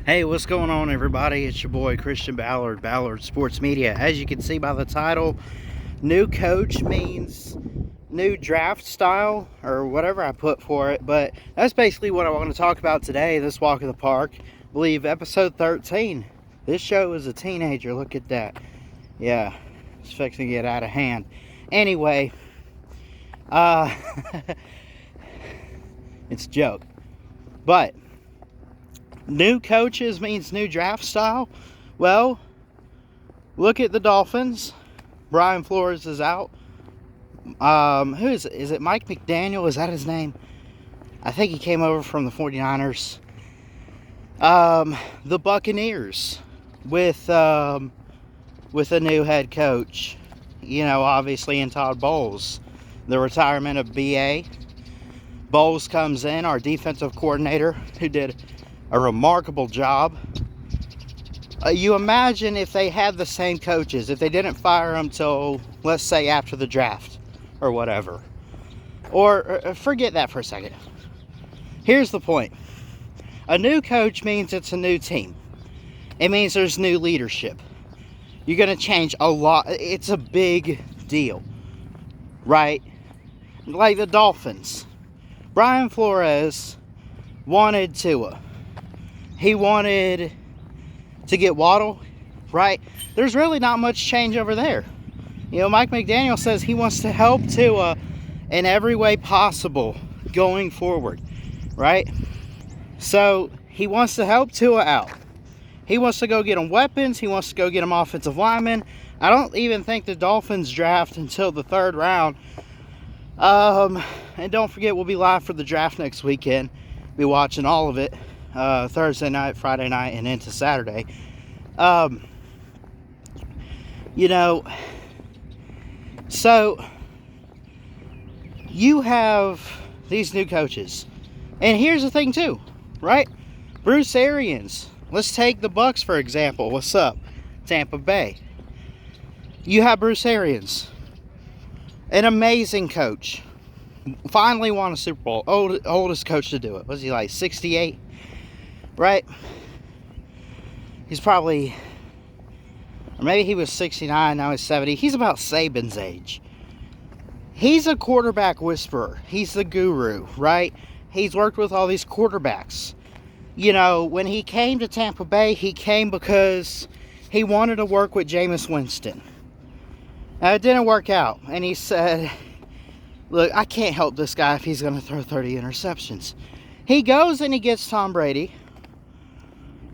Hey, what's going on, everybody? It's your boy Christian Ballard, Ballard Sports Media. As you can see by the title, new coach means new draft style, or whatever I put for it. But that's basically what I want to talk about today, this walk in the park. I believe episode 13. This show is a teenager. Look at that. Yeah, it's fixing to get out of hand. Anyway, it's a joke. But new coaches means new draft style. Well, look at the Dolphins. Brian Flores is out. Who is it? Is it Mike McDaniel? Is that his name? I think he came over from the 49ers. The Buccaneers with a new head coach. You know, obviously in Todd Bowles. The retirement of BA. Bowles comes in, our defensive coordinator, who did a remarkable job. You imagine if they had the same coaches, if they didn't fire them till, let's say, after the draft or whatever. Or forget that for a second. Here's the point. A new coach means it's a new team. It means there's new leadership. You're going to change a lot. It's a big deal, right? Like the Dolphins. Brian Flores wanted Tua. He wanted to get Waddle, right? There's really not much change over there. You know, Mike McDaniel says he wants to help Tua in every way possible going forward, right? So he wants to help Tua out. He wants to go get him weapons. He wants to go get him offensive linemen. I don't even think the Dolphins draft until the third round. And don't forget, we'll be live for the draft next weekend. Be watching all of it. Thursday night, Friday night, and into Saturday. You know, so you have these new coaches. And here's the thing too, right? Bruce Arians. Let's take the Bucks for example. What's up? Tampa Bay. You have Bruce Arians. An amazing coach. Finally won a Super Bowl. Oldest coach to do it. Was he like 68? Right? He's probably, or maybe he was 69, now he's 70. He's about Saban's age. He's a quarterback whisperer. He's the guru, right? He's worked with all these quarterbacks. You know, when he came to Tampa Bay, he came because he wanted to work with Jameis Winston. Now, it didn't work out. And he said, look, I can't help this guy if he's going to throw 30 interceptions. He goes and he gets Tom Brady.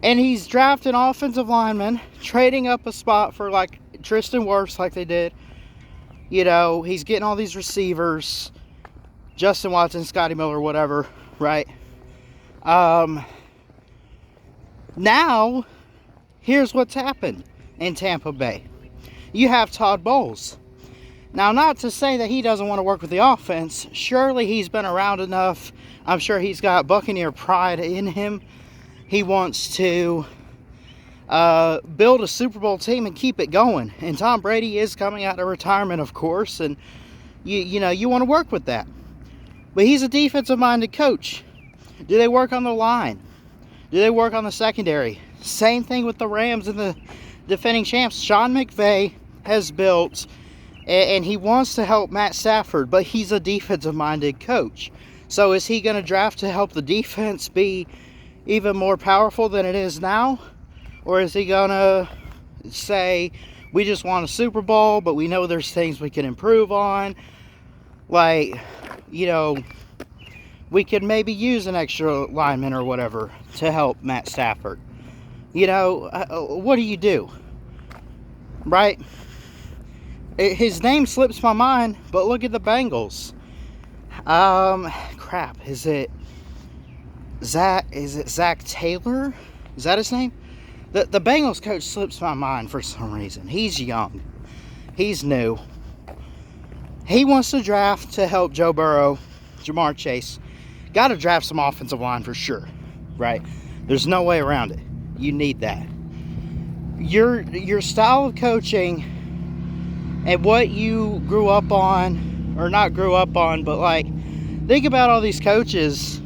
And he's drafting offensive linemen, trading up a spot for like Tristan Wirfs like they did. You know, he's getting all these receivers. Justin Watson, Scotty Miller, whatever, right? Now, here's what's happened in Tampa Bay. You have Todd Bowles. Now, not to say that he doesn't want to work with the offense. Surely he's been around enough. I'm sure he's got Buccaneer pride in him. He wants to build a Super Bowl team and keep it going. And Tom Brady is coming out of retirement, of course. And, you know, you want to work with that. But he's a defensive-minded coach. Do they work on the line? Do they work on the secondary? Same thing with the Rams and the defending champs. Sean McVay has built, and he wants to help Matt Stafford, but he's a defensive-minded coach. So is he going to draft to help the defense be even more powerful than it is now? Or is he going to say, we just want a Super Bowl, but we know there's things we can improve on? Like, you know, we could maybe use an extra lineman or whatever to help Matt Stafford. You know, what do? Right? His name slips my mind, but look at the Bengals. Crap, is it Zach Taylor? Is that his name? The Bengals coach slips my mind for some reason. He's young. He's new. He wants to draft to help Joe Burrow, Jamar Chase. Got to draft some offensive line for sure, right? There's no way around it. You need that. Your style of coaching and what you grew up on, or not grew up on, but like, think about all these coaches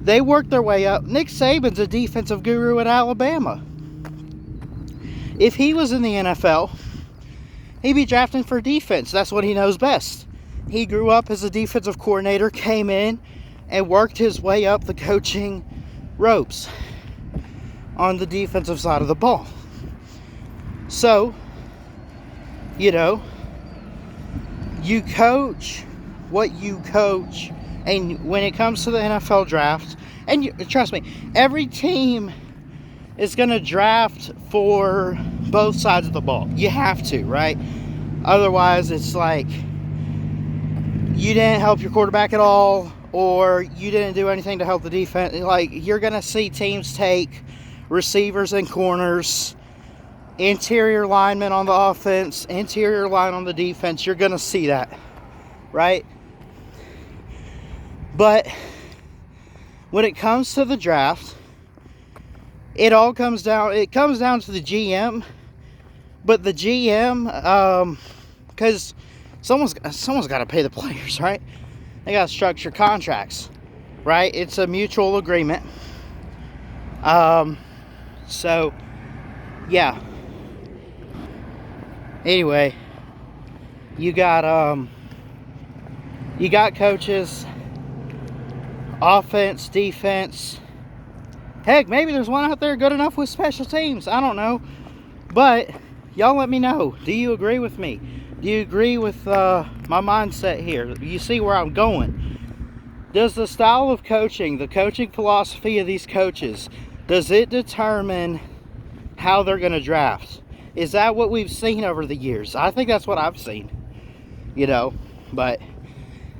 They worked their way up. Nick Saban's a defensive guru at Alabama. If he was in the NFL, he'd be drafting for defense. That's what he knows best. He grew up as a defensive coordinator, came in and worked his way up the coaching ropes on the defensive side of the ball. So, you know, you coach what you coach. And when it comes to the NFL draft, and trust me, every team is going to draft for both sides of the ball. You have to, right? Otherwise, it's like you didn't help your quarterback at all, or you didn't do anything to help the defense. Like, you're going to see teams take receivers and corners, interior linemen on the offense, interior line on the defense. You're going to see that, right? But when it comes to the draft, it comes down to the GM. But the GM, because someone's got to pay the players, right? They got to structure contracts, right? It's a mutual agreement. So, yeah. Anyway, you got coaches, offense, defense. Heck, maybe there's one out there good enough with special teams. I don't know. But y'all let me know. Do you agree with me? Do you agree with my mindset here? You see where I'm going. Does the style of coaching, the coaching philosophy of these coaches, does it determine how they're going to draft? Is that what we've seen over the years? I think that's what I've seen. You know. But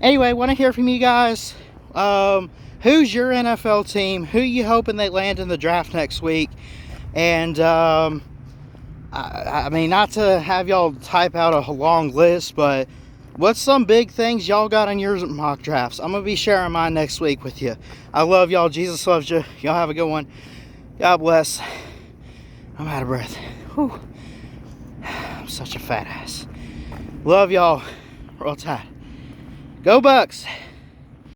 anyway, want to hear from you guys. Who's your NFL team? Who you hoping they land in the draft next week? And I mean, not to have y'all type out a long list, but what's some big things y'all got in your mock drafts? I'm gonna be sharing mine next week with you. I love y'all. Jesus loves you. Y'all have a good one. God bless. I'm out of breath. Whew. I'm such a fat ass. Love y'all. Roll Tide. Go Bucks.